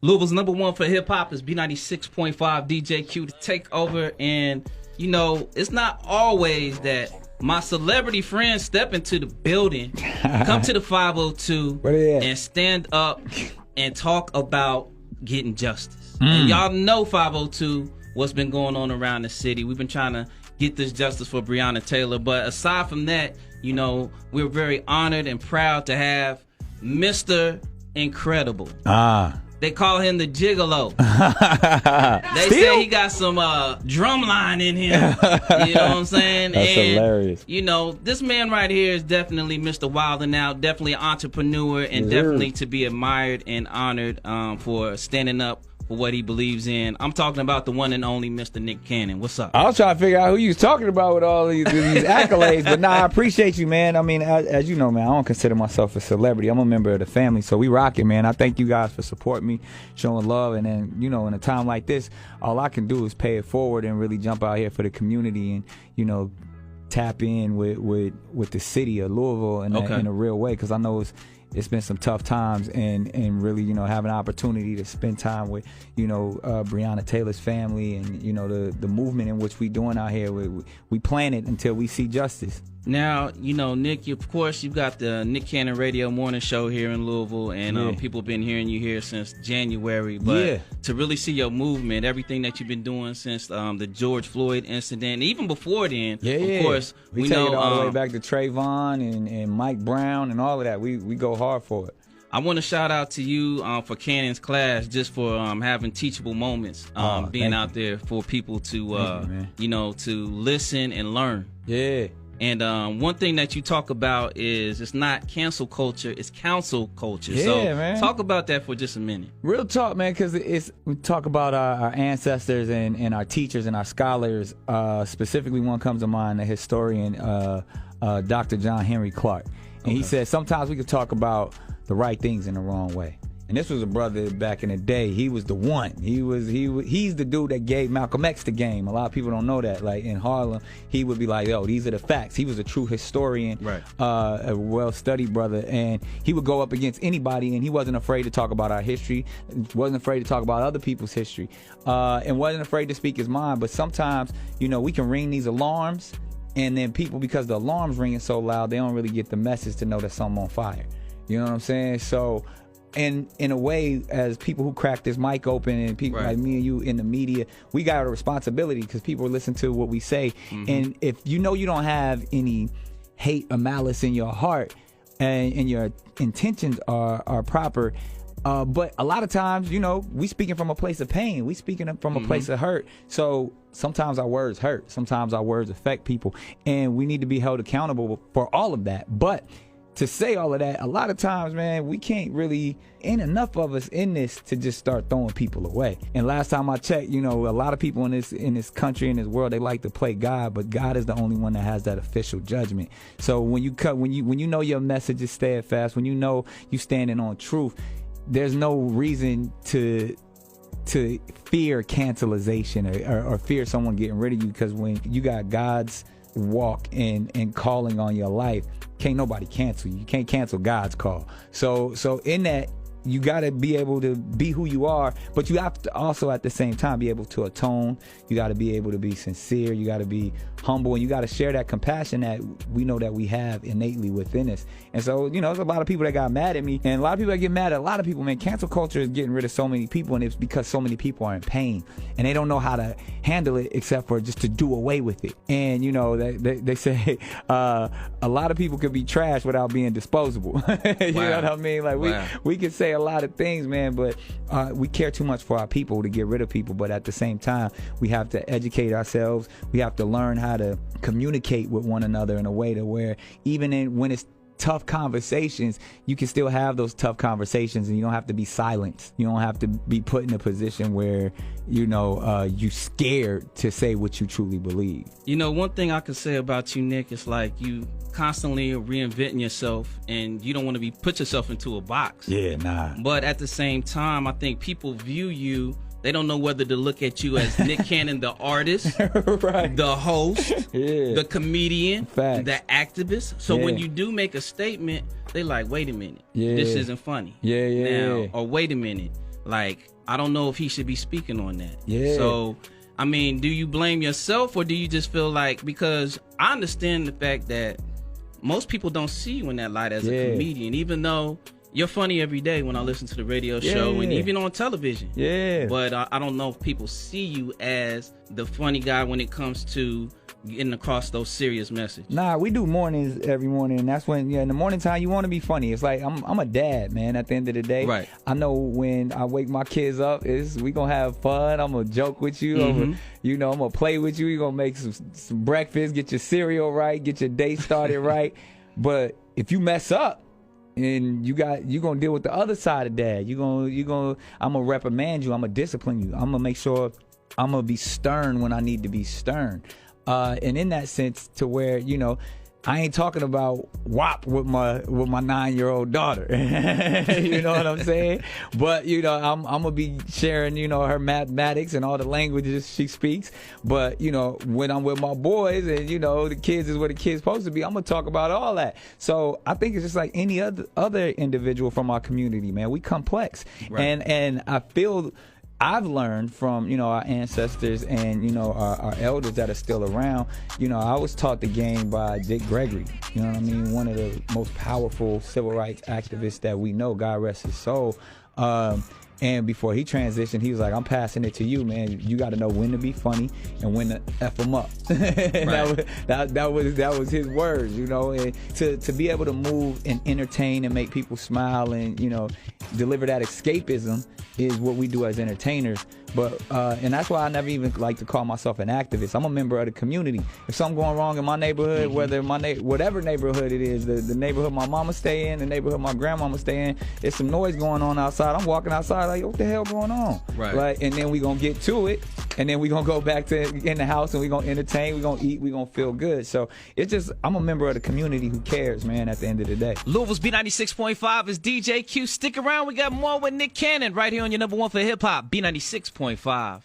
Louisville's #1 for hip hop is B96.5 DJ Q to take over. And, you know, it's not always that my celebrity friends step into the building, come to the 502 and stand up and talk about getting justice. And y'all know 502, what's been going on around the city. We've been trying to get this justice for Breonna Taylor. But aside from that, you know, we're very honored and proud to have Mr. Incredible. They call him the Gigolo. They say he got some drum line in him. You know what I'm saying? That's hilarious. You know, this man right here is definitely Mr. Wild and Out, definitely an entrepreneur, and definitely to be admired and honored for standing up for what he believes in. I'm talking about the one and only Mr. Nick Cannon. What's up? I was trying to figure out who you was talking about with all these accolades, but I appreciate you, man. I mean, as you know, man, I don't consider myself a celebrity. I'm a member of the family, so we rock it, man. I thank you guys for supporting me, showing love, and then, you know, in a time like this, all I can do is pay it forward and really jump out here for the community and, you know, tap in with the city of Louisville in a real way, because I know it's been some tough times, and really, you know, have an opportunity to spend time with, you know, Breonna Taylor's family, and, you know, the movement in which we doing out here. We plan it until we see justice. Now, you know, Nick, of course, you've got the Nick Cannon Radio Morning Show here in Louisville, and people have been hearing you here since January. But to really see your movement, everything that you've been doing since the George Floyd incident, even before then, of course, we take it all the way back to Trayvon and Mike Brown and all of that. We go hard for it. I want to shout out to you for Cannon's class, just for having teachable moments, being out there for people to, you know, to listen and learn. Yeah. And one thing that you talk about is it's not cancel culture, it's counsel culture. Yeah, so man. Talk about that for just a minute. Real talk, man, because we talk about our ancestors and our teachers and our scholars. Specifically, one comes to mind, the historian Dr. John Henry Clark. And he said sometimes we could talk about the right things in the wrong way. And this was a brother back in the day. He was the one. He's the dude that gave Malcolm X the game. A lot of people don't know that. Like in Harlem, he would be like, "Yo, these are the facts." He was a true historian, a well-studied brother, and he would go up against anybody, and he wasn't afraid to talk about our history, wasn't afraid to talk about other people's history, and wasn't afraid to speak his mind. But sometimes, you know, we can ring these alarms, and then people, because the alarm's ringing so loud, they don't really get the message to know that something on fire. You know what I'm saying? So. And in a way, as people who crack this mic open, and people like me and you in the media, we got a responsibility, because people listen to what we say. And if you know you don't have any hate or malice in your heart, and your intentions are proper, but a lot of times, you know, we speaking from a place of pain. We speaking from a place of hurt. So sometimes our words hurt. Sometimes our words affect people. And we need to be held accountable for all of that. But to say all of that, a lot of times, man, we can't really, ain't enough of us in this to just start throwing people away. And last time I checked, you know, a lot of people in this country, in this world, they like to play God, but God is the only one that has that official judgment. So when you know your message is steadfast, when you know you standing on truth, there's no reason to fear cancelization or fear someone getting rid of you, because when you got God's walk and calling on your life, can't nobody cancel you. You can't cancel God's call. So in that, you got to be able to be who you are, but you have to also at the same time be able to atone. You got to be able to be sincere. You got to be humble, and you got to share that compassion that we know that we have innately within us. And so, you know, there's a lot of people that got mad at me, and a lot of people that get mad at a lot of people. Man, cancel culture is getting rid of so many people, and it's because so many people are in pain, and they don't know how to handle it except for just to do away with it. And, you know, they say a lot of people could be trash without being disposable. You know what I mean? Like, we can say a lot of things, man, but we care too much for our people to get rid of people. But at the same time, we have to educate ourselves. We have to learn how to communicate with one another in a way to where even when it's tough conversations, you can still have those tough conversations, and you don't have to be silenced. You don't have to be put in a position where, you know, you scared to say what you truly believe. You know, one thing I could say about you, Nick, is like you constantly reinventing yourself, and you don't want to put yourself into a box. Yeah, nah. But at the same time, I think people view you, they don't know whether to look at you as Nick Cannon, the artist, the host, the comedian, the activist. So when you do make a statement, they like, wait a minute, this isn't funny. Or wait a minute, like, I don't know if he should be speaking on that. Yeah. So, I mean, do you blame yourself, or do you just feel like, because I understand the fact that most people don't see you in that light as a comedian, even though you're funny every day when I listen to the radio show and even on television. Yeah. But I don't know if people see you as the funny guy when it comes to getting across those serious messages. Nah, we do mornings every morning, and that's when, in the morning time, you want to be funny. It's like, I'm a dad, man, at the end of the day. Right. I know when I wake my kids up, we going to have fun. I'm going to joke with you. I'm going to play with you. You're going to make some breakfast, get your cereal right, get your day started right. But if you mess up, and you're gonna deal with the other side of dad. I'm gonna reprimand you. I'm gonna discipline you. I'm gonna make sure I'm gonna be stern when I need to be stern. And in that sense, to where I ain't talking about WAP with my 9-year-old daughter. You know what I'm saying? But I'm gonna be sharing her mathematics and all the languages she speaks. But when I'm with my boys and the kids is what the kids supposed to be, I'm gonna talk about all that. So I think it's just like any other individual from our community, man. We complex, right. And I feel I've learned from our ancestors and our elders that are still around. I was taught the game by Dick Gregory. You know what I mean? One of the most powerful civil rights activists that we know. God rest his soul. And before he transitioned, he was like, "I'm passing it to you, man. You got to know when to be funny and when to f them up." Right. that was his words, And to be able to move and entertain and make people smile and deliver that escapism is what we do as entertainers. But and that's why I never even like to call myself an activist. I'm a member of the community. If something going wrong in my neighborhood, whether whatever neighborhood it is, the neighborhood my mama stay in, the neighborhood my grandmama stay in, there's some noise going on outside. I'm walking outside like, what the hell going on? Right. Like, and then we gonna get to it, and then we gonna go back to in the house and we gonna entertain, we gonna eat, we gonna feel good. So it's just, I'm a member of the community who cares, man. At the end of the day. Louisville's B96.5 is DJ Q. Stick around, we got more with Nick Cannon right here on your number one for hip hop, B96.5.